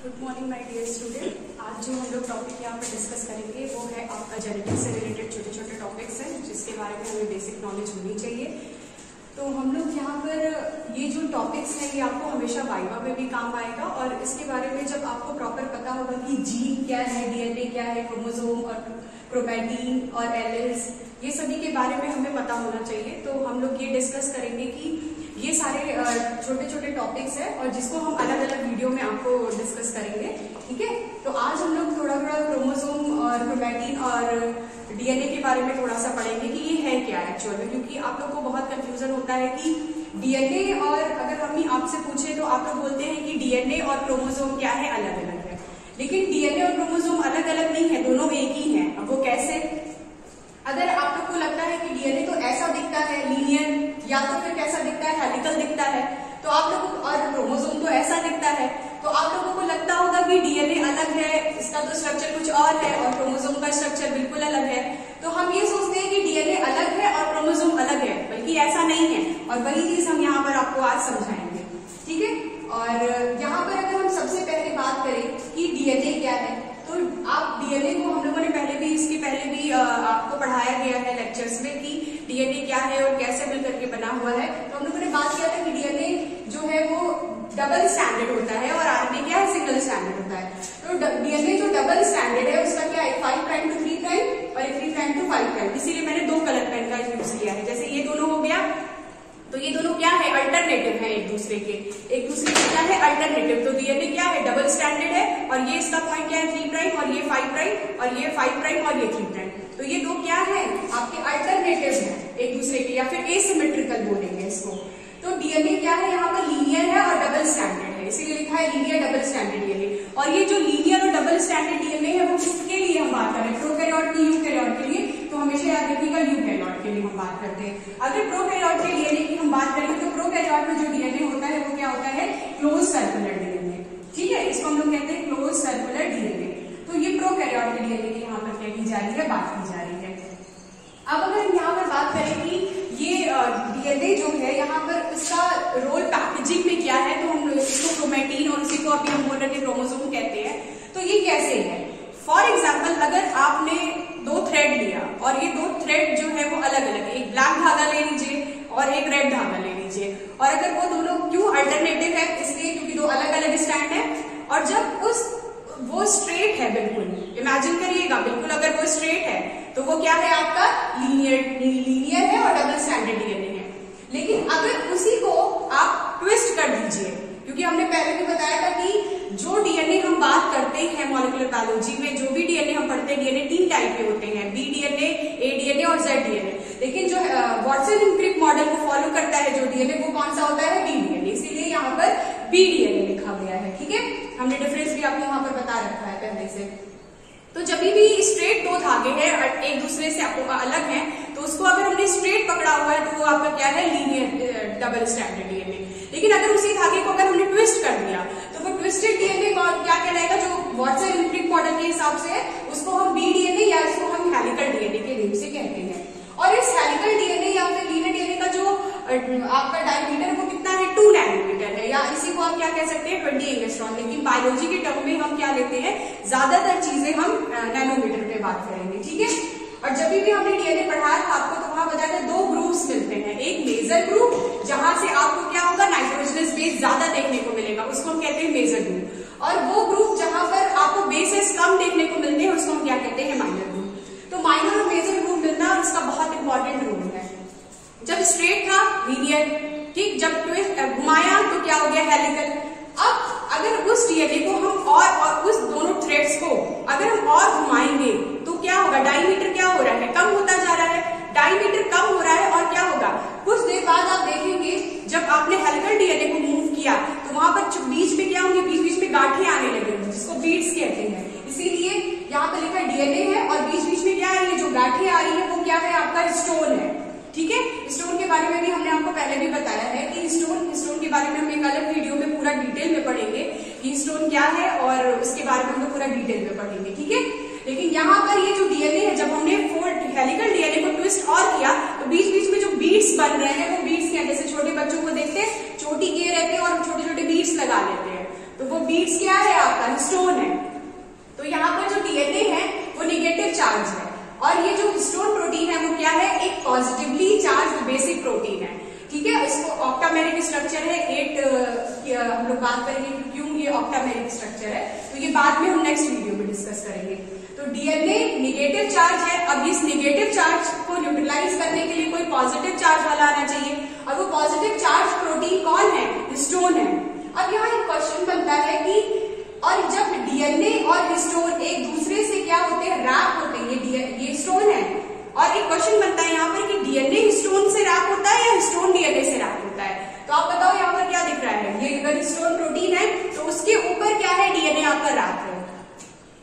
Good morning my dear student. आज जो हम लोग टॉपिक यहाँ पर डिस्कस करेंगे वो है आपका जेनेटिक्स से रिलेटेड छोटे छोटे टॉपिक्स हैं जिसके बारे में हमें बेसिक नॉलेज होनी चाहिए। तो हम लोग यहाँ पर ये जो टॉपिक्स हैं ये आपको हमेशा वाइवा में भी काम आएगा और इसके बारे में जब आपको प्रॉपर पता होगा कि जीन क्या है, डीएनए क्या है, क्रोमोसोम और क्रोमैटिन और एलील्स, ये सभी के बारे में हमें पता होना चाहिए। तो हम लोग ये डिस्कस करेंगे कि ये सारे छोटे छोटे टॉपिक्स हैं और जिसको हम अलग अलग वीडियो में आपको डिस्कस करेंगे। ठीक है, तो आज हम लोग थोड़ा थोड़ा क्रोमोसोम और क्रोमैटिन और डीएनए के बारे में थोड़ा सा पढ़ेंगे कि ये है क्या एक्चुअल में, क्योंकि आप लोग को बहुत कंफ्यूजन होता है कि डीएनए और अगर हम आपसे पूछे तो आप लोग बोलते हैं कि डीएनए और क्रोमोसोम क्या है, अलग अलग है। लेकिन डीएनए और क्रोमोसोम अलग अलग नहीं है, दोनों एक ही है। अब वो कैसे? अगर आप लोग को लगता है कि डीएनए तो ऐसा दिखता है लीनियर, या तो फिर कैसा दिखता है, हेलिकल दिखता है, तो आप लोगों को, और क्रोमोसोम तो ऐसा दिखता है, तो आप लोगों को लगता होगा कि डीएनए अलग है, इसका तो स्ट्रक्चर कुछ और है और क्रोमोसोम का स्ट्रक्चर बिल्कुल अलग है। तो हम ये सोचते हैं कि डीएनए अलग है और क्रोमोसोम अलग है, बल्कि ऐसा नहीं है। और वही चीज हम यहाँ पर आपको आज समझाएंगे। ठीक है, और यहाँ पर अगर हम सबसे पहले बात करें कि डीएनए क्या है, तो आप डीएनए को, हम लोगों ने पहले भी, इसके पहले भी आपको पढ़ाया गया है लेक्चर्स में कि डीएनए क्या है और कैसे मिलकर के बना हुआ है। तो हम लोगों ने बात किया था कि डीएनए जो है वो डबल स्टैंडर्ड होता है और आरएनए क्या है, सिंगल स्टैंडर्ड होता है। तो डीएनए जो डबल स्टैंडर्ड है उसका क्या है, 5 प्राइम टू 3 प्राइम और 3 प्राइम टू 5 प्राइम। इसीलिए मैंने 2 कलर पेन का यूज किया है। जैसे ये दोनों हो गया, तो ये दोनों क्या है, अल्टरनेटिव है एक दूसरे के क्या है, अल्टरनेटिव। तो डीएनए क्या है, डबल स्टैंडर्ड है और ये इसका पॉइंट क्या है, 3 प्राइम और ये 5 प्राइम और ये 5 प्राइम और ये 3 प्राइम। तो ये दो क्या है, आपके अल्टरनेटिव है एक दूसरे के, या फिर एसिमेट्रिकल बोलेंगे इसको। तो डीएनए क्या है, यहाँ पर लीनियर है और डबल स्टैंडर्ड है, इसीलिए लिखा है लीनियर डबल स्टैंडर्ड डीएनए। और ये जो लीनियर और डबल स्टैंडर्ड डीएनए है वो किसके लिए हम बात कर रहे हैं, प्रोकैरियोट की, यूकैरियोट के लिए। तो हमेशा याद रखिएगा यूकैरियोट के लिए हम बात करते हैं। अगर प्रोकैरियोट के डीएनए की हम बात करेंगे तो प्रोकैरियोट में जो डीएनए होता है वो क्या होता है, क्लोज सर्कुलर डीएनए। ठीक है, इसको हम लोग कहते हैं क्लोज सर्कुलर डीएनए। तो ये प्रोकैरियोट के डीएनए की यहाँ पर क्या की जा रही है, बात की जा रही है। अब अगर हम यहाँ पर बात करें कि ये डीएनए जो है यहाँ पर इसका रोल पैकेजिंग में क्या है, तो हम इसको क्रोमैटिन और उसी को अभी हम बोल रहे थे क्रोमोसोम कहते हैं। तो ये कैसे है, फॉर एग्जाम्पल अगर आपने 2 थ्रेड लिया और ये 2 थ्रेड जो है वो अलग अलग है, एक ब्लैक धागा ले लीजिए और एक रेड धागा ले लीजिए, और अगर वो दोनों क्यों अल्टरनेटिव है, इसलिए क्योंकि 2 अलग अलग स्टैंड है। और जब वो स्ट्रेट है, बिल्कुल इमेजिन करिएगा, बिल्कुल अगर वो स्ट्रेट है तो वो क्या है, आपका लीनियर है और डबल स्टैंडर्ड डीएनए है। लेकिन अगर उसी को आप ट्विस्ट कर दीजिए, क्योंकि हमने पहले भी बताया था कि जो डीएनए हम बात करते हैं मॉलिक्यूलर बायोलॉजी में, जो भी डीएनए हम पढ़ते हैं, डीएनए 3 टाइप के होते हैं, बी डीएनए, ए डीएनए और जेड डीएनए। लेकिन जो वाटसन एंड क्रिक मॉडल को फॉलो करता है जो डीएनए, वो कौन सा होता है, बी डीएनए। इसीलिए यहाँ पर बी डीएनए लिखा गया है। ठीक है, हमने डिफरेंस भी आपको वहां पर बता रखा है पहले से। तो जब भी स्ट्रेट 2 धागे हैं एक दूसरे से अलग हैं, तो उसको अगर हमने स्ट्रेट पकड़ा हुआ है तो वो आपका क्या है, लीनियर डबल स्टैंडर्ड डीएनए। लेकिन अगर उसी धागे को अगर हमने ट्विस्ट कर दिया तो वो ट्विस्टेड डीएनए क्या कहलाएगा, जो वाटसन एंड क्रिक मॉडल के हिसाब से है, उसको हम बी डीएनए या इसको हम हेलिकल डीएनए के नाम से कहते हैं। और इस हेलिकल डीएनए या फिर लीनियर डीएनए का जो आपका डायमीटर वो कितना है, 2 नैनोमीटर है, या इसी को आप क्या कह सकते हैं, 20 एंगस्ट्रॉम। लेकिन बायोलॉजी के टर्म में हम क्या लेते हैं, ज्यादातर चीजें हम नैनोमीटर पे बात करेंगे। ठीक है, और जब भी हमने डीएनए पढ़ाया था आपको, तो वहां बताया था 2 ग्रुप्स मिलते हैं, एक मेजर ग्रुप जहां से आपको क्या होगा, नाइट्रोजनस बेस ज्यादा देखने को मिलेगा, उसको हम कहते हैं मेजर ग्रुप। और वो ग्रुप जहां पर आपको बेसेस कम देखने को मिलते हैं उसको हम क्या कहते हैं, माइनर ग्रुप। तो माइनर और मेजर ग्रुप मिलना इसका बहुत इंपॉर्टेंट रोल है। जब स्ट्रेट था लीनियर, ठीक, जब ट्विस्ट घुमाया तो क्या हो गया, हेलिकल। अब अगर उस डीएनए को हम और उस दोनों थ्रेड्स को अगर हम और घुमाएंगे तो क्या होगा, डायमीटर क्या हो रहा है, कम होता जा रहा है, डायमीटर कम हो रहा है। और क्या होगा, कुछ देर बाद आप देखेंगे जब आपने हेलिकल डीएनए को मूव किया तो वहां पर बीच में क्या होंगे, बीच बीच में गांठें आने लगेंगी, जिसको बीड्स कहते हैं। इसीलिए यहाँ पे लिखा डीएनए है और बीच बीच में क्या है, ये जो गांठें आ रही है वो क्या है, आपका स्टोन है। ठीक है, स्टोन के बारे में भी हमने आपको पहले भी बताया है कि स्टोन के बारे में हम एक अलग वीडियो में पूरा डिटेल में पढ़ेंगे कि स्टोन क्या है, और उसके बारे में हम लोग पूरा डिटेल में पढ़ेंगे। ठीक है, लेकिन यहाँ पर ये जो डीएनए है, जब हमने हेलिकल डीएनए को ट्विस्ट और किया तो बीच बीच में जो बीड्स बन रहे हैं वो बीड्स क्या, जैसे छोटे बच्चों को देखते हैं चोटी किए रहते हैं और छोटे छोटे बीड्स लगा लेते हैं, तो वो बीड्स क्या है आपका, हिस्टोन है। तो यहाँ पर जो डीएनए है वो निगेटिव चार्ज है, और ये जो हिस्टोन प्रोटीन है वो क्या है, एक पॉजिटिवली चार्ज बेसिक प्रोटीन है। ठीक है, इसको ऑक्टामेरिक स्ट्रक्चर है 8, हम लोग बात करेंगे कि क्यों ये ऑक्टामेरिक स्ट्रक्चर है, तो ये बाद में हम नेक्स्ट वीडियो में डिस्कस करेंगे। तो डीएनए निगेटिव चार्ज है। अब इस निगेटिव चार्ज को न्यूट्रलाइज करने के लिए कोई पॉजिटिव चार्ज वाला आना चाहिए, और वो पॉजिटिव चार्ज प्रोटीन कौन है, हिस्टोन है। अब यहाँ एक क्वेश्चन बनता है कि और जब डीएनए और हिस्टोन एक दूसरे से क्या होते हैं, रैप होते हैं, ये हिस्टोन है, और एक क्वेश्चन बनता है यहाँ पर कि डीएनए हिस्टोन से रैप होता है या हिस्टोन डीएनए से रैप होता है। तो आप बताओ यहाँ पर क्या दिख रहा है, ये अगर हिस्टोन प्रोटीन है तो उसके ऊपर क्या है, डीएनए आपका रैप है।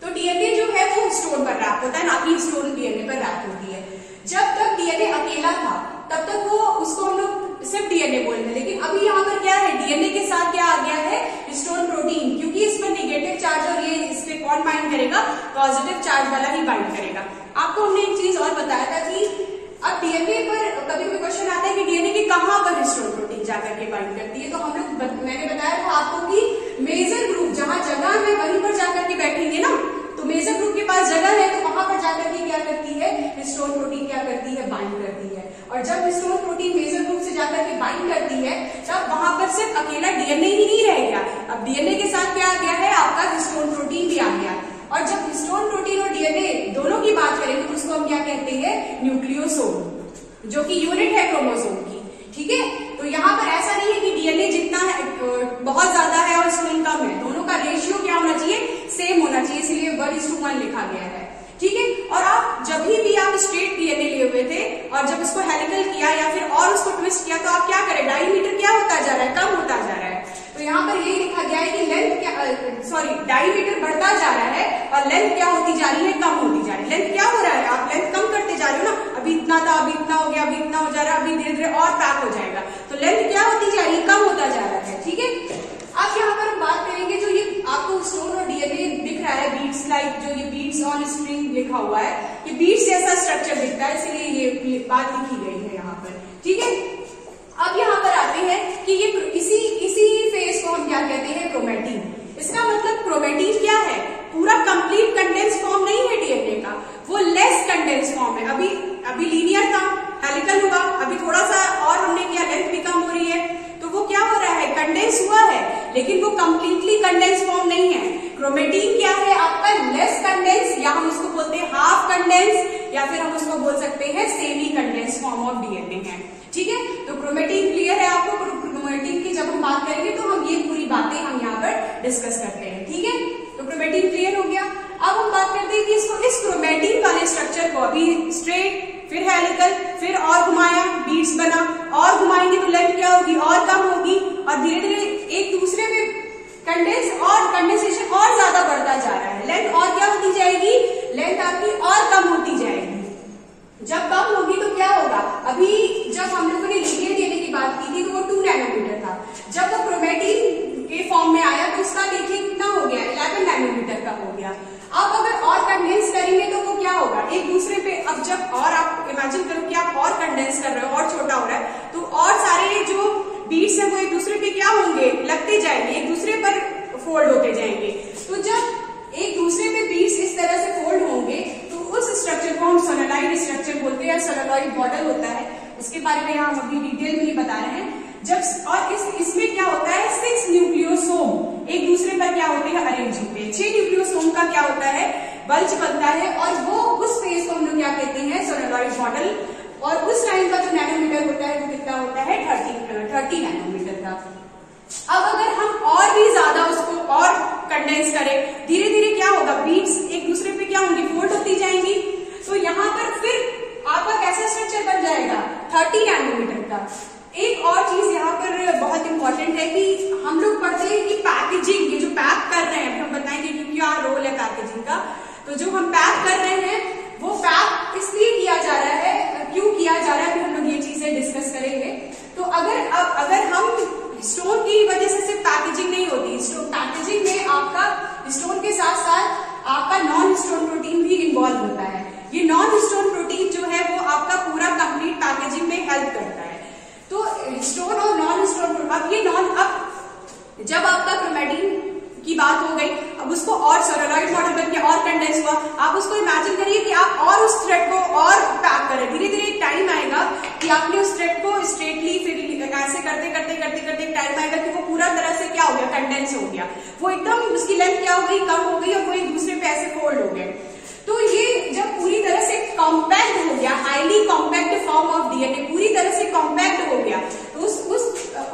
तो डीएनए जो है वो हिस्टोन पर रैप होता है, ना कि हिस्टोन डीएनए पर रैप होती है। जब तक डीएनए अकेला था तब तक वो उसको हम लोग सिर्फ डीएनए बोलते हैं, लेकिन अभी यहाँ पर क्या है, डीएनए के साथ क्या आ गया है, हिस्टोन प्रोटीन, क्योंकि इस पर निगेटिव चार्ज और ये इस पे कौन बाइंड करेगा, पॉजिटिव चार्ज वाला ही बाइंड करेगा। आपको हमने एक चीज और बताया था कि अब डीएनए पर कभी कोई क्वेश्चन आता है कि डीएनए के कहाँ पर हिस्टोन प्रोटीन जाकर के बाइंड करती है, तो हम लोग मैंने बताया था आपको कि मेजर ग्रुप जहां जगह है वहीं पर जाकर के बैठेंगे ना, तो मेजर ग्रुप के पास जगह है तो वहां पर जाकर के क्या करती है, हिस्टोन प्रोटीन क्या करती है, बाइंड करती है। और जब हिस्टोन प्रोटीन मेजर ग्रुप से जाकर के बाइंड करती है तब वहां पर सिर्फ अकेला डीएनए ही नहीं रह गया, अब डीएनए के साथ क्या आ गया है, आपका हिस्टोन प्रोटीन भी आ गया। और जब हिस्टोन प्रोटीन और डीएनए दोनों की बात करेंगे तो उसको हम क्या कहते हैं, न्यूक्लियोसोम, जो कि यूनिट है क्रोमोसोम की। ठीक है, तो यहाँ पर ऐसा नहीं है कि डीएनए जितना है बहुत ज्यादा है और हिस्टोन कम है, दोनों का रेशियो क्या होना चाहिए, सेम होना चाहिए, इसलिए 1:1 लिखा गया है। ठीक है, और आप जब भी आप स्ट्रेट डीएनए लिए हुए थे और जब इसको हेलिकल किया या फिर और उसको ट्विस्ट किया तो आप क्या करें, डायमीटर क्या होता जा रहा है, कम होता जा रहा है। तो यहाँ पर ये लिखा गया है कि लेंथ क्या, डायमीटर बढ़ता जा रहा है और लेंथ क्या होती जा रही है, कम होती जा रही है। लेंथ क्या हो रहा है, आप लेंथ कम करते जा रहे हो ना, अभी इतना था, अभी इतना हो गया, अभी इतना हो जा रहा है, अभी धीरे धीरे और पैक हो जाएगा, तो लेंथ क्या होती जा रही है, कम होता जा रहा है। ठीक है, अब यहाँ पर हम बात करेंगे जो ये आपको हिस्टोन और डीएनए दिख रहा है, बीड्स लाइक, जो ये बीड्स ऑन स्ट्रिंग लिखा हुआ है, ये बीड्स जैसा स्ट्रक्चर दिखता है, इसलिए ये बात लिखी गई है यहाँ पर। ठीक है, अब यहाँ पर आते हैं कि ये इसी फेज को हम क्या कहते हैं, क्रोमेटिन। इसका मतलब क्रोमेटिन क्या है, पूरा कंप्लीट कंडेंस फॉर्म नहीं है डीएनए का, वो लेस कंडेंस फॉर्म है। अभी लीनियर था, हेलिकल हुआ, अभी थोड़ा सा और हमने किया, लेंथ भी कम हो रही है, तो वो क्या हो रहा है, कंडेंस हुआ है, लेकिन वो कंप्लीटली कंडेंस फॉर्म नहीं है। क्रोमेटिन क्या है आपका, लेस कंडेंस, या हम उसको बोलते हैं हाफ कंडेंस, या फिर हम उसको बोल सकते हैं semi condense form of DNA है। ठीक है, तो क्रोमेटिन क्लियर है आपको, क्रोमेटिन की जब हम बात करेंगे तो हम ये पूरी बातें हम यहाँ पर डिस्कस करते हैं। ठीक है, तो क्रोमेटिन क्लियर हो गया। अब हम बात करते हैं कि इस क्रोमेटिन वाले स्ट्रक्चर को अभी स्ट्रेट, फिर हेलिकल, फिर और घुमाया, बीड्स बना, और घुमाएंगे तो लेंथ क्या होगी, और कम होगी, और धीरे धीरे एक दूसरे में कंडेंस और कंडेंसेशन और ज्यादा बढ़ता जा रहा है, लेंथ और क्या होती जाएगी, लेंथ आपकी और कम होती जाएगी। जब कम होगी तो क्या होगा, अभी जब हम लोगों ने लीनियर डीएनए की बात की थी तो वो 2 नैनोमीटर था, जब वो क्रोमेटिन के फॉर्म में आया तो उसका देखिए कितना हो गया, 11 नैनोमीटर का हो गया। अब अगर और कंडेंस करेंगे तो वो क्या होगा, एक दूसरे पे, अब जब और आप इमेजिन करो कि आप और कंडेंस कर रहे हो और छोटा हो रहा है, तो और सारे जो बीड्स है वो एक दूसरे पे क्या होंगे, लगते जाएंगे, एक दूसरे पर फोल्ड होते जाएंगे। तो जब एक दूसरे पे बीड्स इस तरह से फोल्ड होंगे तो उस स्ट्रक्चर को हम सोलेनॉइड स्ट्रक्चर बोलते हैं, सोलेनॉइड मॉडल होता है, उसके बारे में हम अभी डिटेल में ही बता रहे हैं। जब और इसमें क्या होता है, 6 न्यूक्लियोसोम एक दूसरे पर क्या होते हैं, अरेंज होते हैं। 6 न्यूक्लियोसोम का क्या होता है, बल्ज बनता है, और वो उस फेज को हम लोग क्या कहते हैं, सोलेनॉइड मॉडल। और उस टाइम का जो नैनोमीटर होता है वो कितना होता है, 30 नैनोमीटर का। अब अगर हम और भी ज्यादा उसको और कंडेंस करें, धीरे धीरे क्या होगा, बीड्स एक दूसरे पे क्या होंगी, फोल्ड होती जाएंगी, तो यहाँ पर फिर आपका कैसा स्ट्रक्चर बन जाएगा, 30 नैनोमीटर का। एक और चीज यहाँ पर बहुत इंपॉर्टेंट है कि हम लोग पढ़ते हैं कि पैकेजिंग, ये जो पैक कर रहे हैं, हम बताएंगे कि क्या रोल है पैकेजिंग का। तो जो हम पैक कर रहे हैं वो पैक इसलिए किया जा रहा है, क्यों किया जा रहा है, फिर हम लोग ये चीजें डिस्कस करेंगे। तो अगर हम स्टोन की वजह से सिर्फ पैकेजिंग नहीं होती, पैकेजिंग में आपका स्टोन के साथ साथ आपका नॉन हिस्टोन प्रोटीन भी इन्वॉल्व होता है। ये नॉन हिस्टोन प्रोटीन जो है वो आपका पूरा कंप्लीट पैकेजिंग में हेल्प करता है। तो हिस्टोन और नॉन हिस्टोन, अब जब आपका क्रोमेटिन की बात हो गई। अब उसको और सोलोनॉइड मॉडल बन के और कंडेंस हुआ। आप उसको इमेजिन करिए कि आप और उस थ्रेड को और पैक करें। धीरे धीरे एक टाइम आएगा कि आपने उस थ्रेड को स्ट्रेटली फिर ऐसे करते करते करते करते एक टाइम आएगा कि वो पूरा तरह से क्या हो गया, कंडेंस हो गया। वो एकदम उसकी लेंथ क्या हो गई, कम हो गई और वो एक दूसरे पे ऐसे फोल्ड हो गए। तो ये जब पूरी तरह से कॉम्पैक्ट हो गया, highly compact form of DNA पूरी तरह से कॉम्पैक्ट हो गया, तो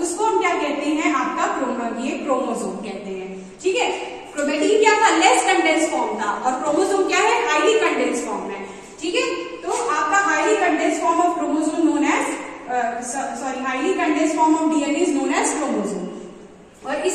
उसको हम क्या कहते हैं, आपका क्रोमोसोम कहते हैं। ठीक है, क्रोमेटिन क्या था, लेस कंडेंस फॉर्म था, और क्रोमोसोम क्या है, हाईली कंडेंस फॉर्म है। ठीक है, तो आपका highly condense form of chromosome known as highly condense form of DNA is known as chromosome. और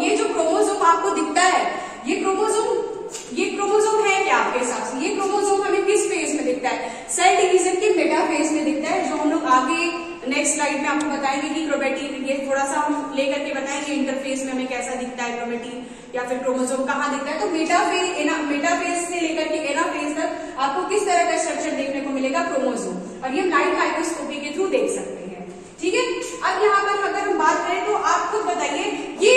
ये जो क्रोमोसोम आपको दिखता है, ये क्रोमोसोम है क्या आपके हिसाब से? ये क्रोमोसोम हमें किस फेज में दिखता है? सेल डिवीजन के मेटा फेज में दिखता है, जो हम लोग आगे नेक्स्ट स्लाइड में आपको बताएंगे कि क्रोमेटिन, ये थोड़ा सा हम लेकर के बताएंगे इंटरफेस में हमें कैसा दिखता है क्रोमेटिन या फिर क्रोमोसोम कहाँ दिखता है। तो मेटा फेज से लेकर के एना फेज तक आपको किस तरह का स्ट्रक्चर देखने को मिलेगा, क्रोमोसोम, और ये लाइट माइक्रोस्कोपी के थ्रू देख सकते हैं। ठीक है, अब यहाँ पर अगर हम बात करें तो आप खुद बताइए, ये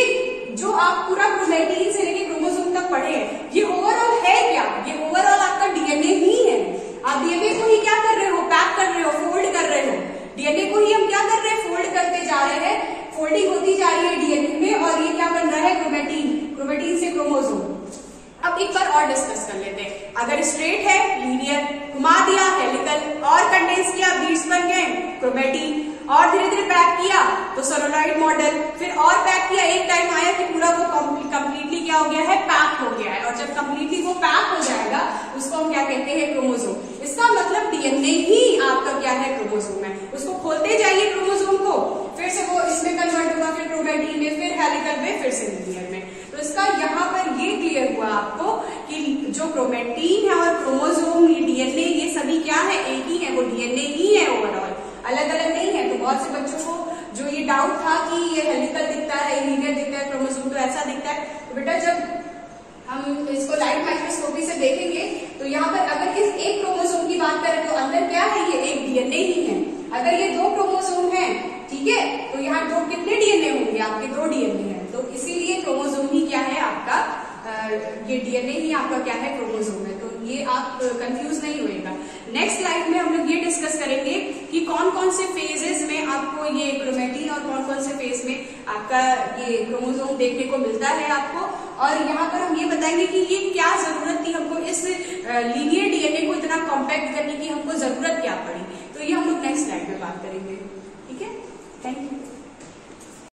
जो आप पूरा क्रोमेटिन से लेके क्रोमोसोम तक पढ़े हैं, ये ओवरऑल है क्या? ये ओवरऑल आपका डीएनए ही है। आप डीएनए को ही क्या कर रहे हो, पैक कर रहे हो, फोल्ड कर रहे हो। डीएनए को ही हम क्या कर रहे हैं, फोल्ड करते जा रहे हैं, फोल्डिंग होती जा रही है डीएनए में, और ये क्या बन रहा है, क्रोमेटिन से क्रोमोसोम। अब एक बार और डिस्कस कर लेते हैं। अगर स्ट्रेट है, लीनियर, घुमा दिया, हेलिकल, और कंडेंस किया, बीट्स बन गए, क्रोमेटिन, और धीरे धीरे पैक किया तो सोलोनॉइड मॉडल, फिर और पैक किया, एक टाइम आया कि पूरा वो कंप्लीटली क्या हो गया है, पैक हो गया है। और जब कंप्लीटली वो पैक हो जाएगा उसको हम क्या कहते हैं, क्रोमोसोम। इसका मतलब डीएनए ही आपका क्या है, क्रोमोसोम है। उसको खोलते जाइए क्रोमोसोम को, फिर से वो इसमें कन्वर्ट होगा, फिर क्रोमेटिन में, फिर हेलिकल में, फिर से लीनियर में। तो इसका यहाँ पर ये क्लियर हुआ आपको कि जो क्रोमेटिन है और क्रोमोसोम, ये डीएनए, ये सभी क्या है, एक ही है, वो डीएनए ही है ओवरऑल, अलग अलग नहीं है। तो बहुत से बच्चों को जो ये डाउट था कि ये हेलिकल दिखता है, लीनियर दिखता है, क्रोमोसोम तो ऐसा दिखता है, तो बेटा जब हम इसको लाइट माइक्रोस्कोपी से देखेंगे तो यहाँ पर अगर इस एक क्रोमोसोम की बात करें तो अंदर क्या है, ये एक डीएनए ही है। अगर ये दो क्रोमोसोम है, ठीक है, तो यहाँ दो कितने डीएनए होंगे, आपके दो डीएनए हैं। तो इसीलिए क्रोमोसोम ही क्या है आपका, ये डीएनए ही आपका क्या है, क्रोमोसोम है। तो ये आप कंफ्यूज नहीं होएगा। नेक्स्ट स्लाइड में हम लोग ये डिस्कस करेंगे कि कौन कौन से फेजेस में आपको ये क्रोमेटिन और कौन कौन से फेज में आपका ये क्रोमोसोम देखने को मिलता है आपको। और यहाँ पर हम ये बताएंगे कि ये क्या जरूरत थी हमको, इस लीनियर डीएनए को इतना कॉम्पैक्ट करने की हमको जरूरत क्या पड़ी। तो ये हम लोग नेक्स्ट स्लाइड में बात करेंगे। ठीक है, थैंक यू।